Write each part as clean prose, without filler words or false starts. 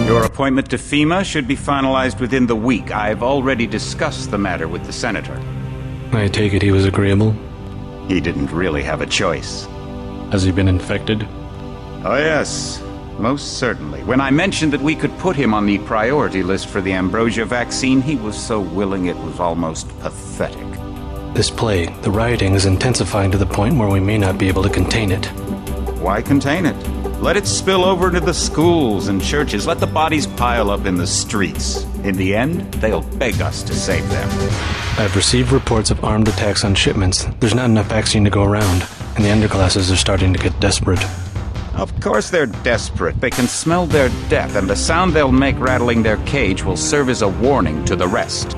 Your appointment to FEMA should be finalized within the week. I've already discussed the matter with the senator. I take it he was agreeable? He didn't really have a choice. Has he been infected? Oh yes, most certainly. When I mentioned that we could put him on the priority list for the ambrosia vaccine, he was so willing it was almost pathetic. This plague, the rioting, is intensifying to the point where we may not be able to contain it. Why contain it? Let it spill over into the schools and churches. Let the bodies pile up in the streets. In the end, they'll beg us to save them. I've received reports of armed attacks on shipments. There's not enough vaccine to go around, and the underclasses are starting to get desperate. Of course they're desperate. They can smell their death, and the sound they'll make rattling their cage will serve as a warning to the rest.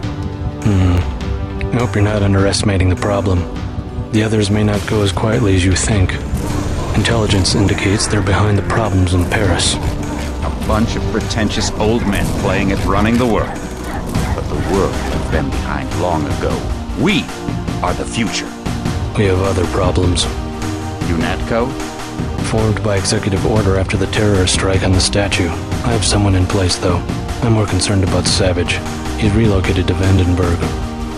I hope you're not underestimating the problem. The others may not go as quietly as you think. Intelligence indicates they're behind the problems in Paris. A bunch of pretentious old men playing at running the world. But the world left them behind long ago. We are the future. We have other problems. UNATCO? Formed by executive order after the terrorist strike on the statue. I have someone in place, though. I'm more concerned about Savage. He's relocated to Vandenberg.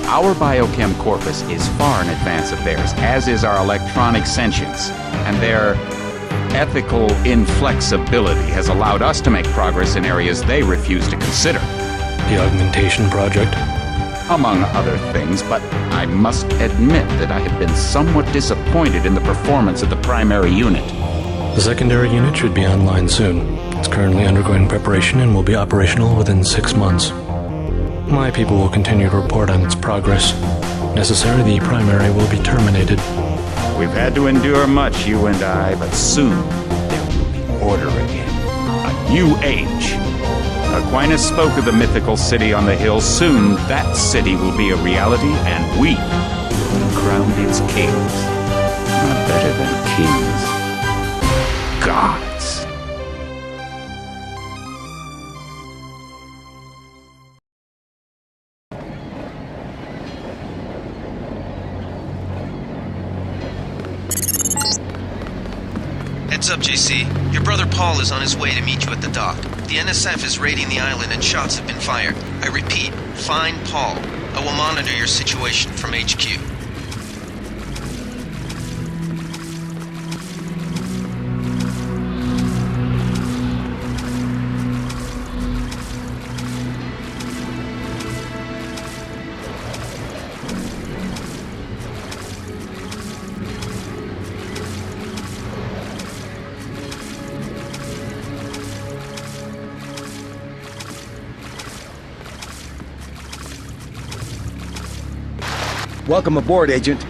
Our biochem corpus is far in advance of theirs, as is our electronic sentience. And their ethical inflexibility has allowed us to make progress in areas they refuse to consider. The augmentation project? Among other things, but I must admit that I have been somewhat disappointed in the performance of the primary unit. The secondary unit should be online soon. It's currently undergoing preparation and will be operational within 6 months. My people will continue to report on its progress. If necessary, the primary will be terminated. We've had to endure much, you and I, but soon there will be order again. A new age. Aquinas spoke of the mythical city on the hill. Soon that city will be a reality, and we will crown its kings. Not better than kings. Gods. Heads up, JC. Your brother Paul is on his way to meet you at the dock. The NSF is raiding the island and shots have been fired. I repeat, find Paul. I will monitor your situation from HQ. Welcome aboard, Agent.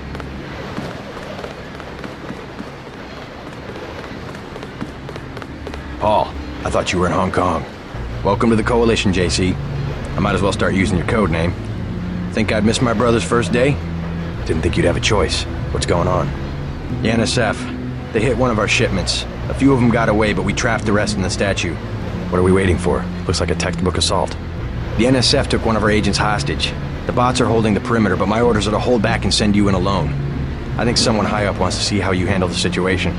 Paul, I thought you were in Hong Kong. Welcome to the Coalition, JC. I might as well start using your code name. Think I'd miss my brother's first day? Didn't think you'd have a choice. What's going on? The NSF. They hit one of our shipments. A few of them got away, but we trapped the rest in the statue. What are we waiting for? Looks like a textbook assault. The NSF took one of our agents hostage. The bots are holding the perimeter, but my orders are to hold back and send you in alone. I think someone high up wants to see how you handle the situation.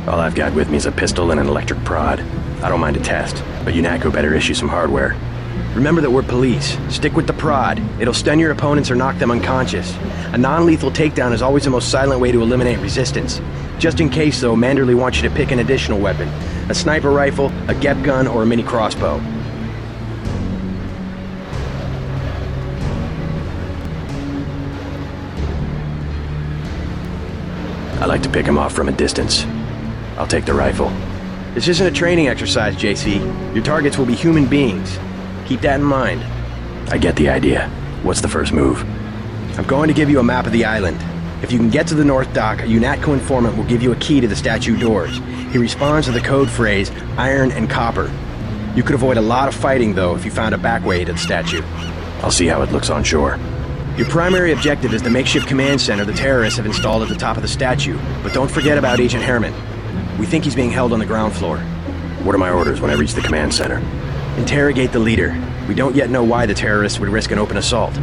All I've got with me is a pistol and an electric prod. I don't mind a test, but UNATCO better issue some hardware. Remember that we're police. Stick with the prod. It'll stun your opponents or knock them unconscious. A non-lethal takedown is always the most silent way to eliminate resistance. Just in case, though, Manderley wants you to pick an additional weapon. A sniper rifle, a GEP gun, or a mini crossbow. I like to pick him off from a distance. I'll take the rifle. This isn't a training exercise, JC. Your targets will be human beings. Keep that in mind. I get the idea. What's the first move? I'm going to give you a map of the island. If you can get to the North Dock, a UNATCO informant will give you a key to the statue doors. He responds to the code phrase, iron and copper. You could avoid a lot of fighting, though, if you found a back way to the statue. I'll see how it looks on shore. Your primary objective is the makeshift command center the terrorists have installed at the top of the statue, but don't forget about Agent Herman. We think he's being held on the ground floor. What are my orders when I reach the command center? Interrogate the leader. We don't yet know why the terrorists would risk an open assault.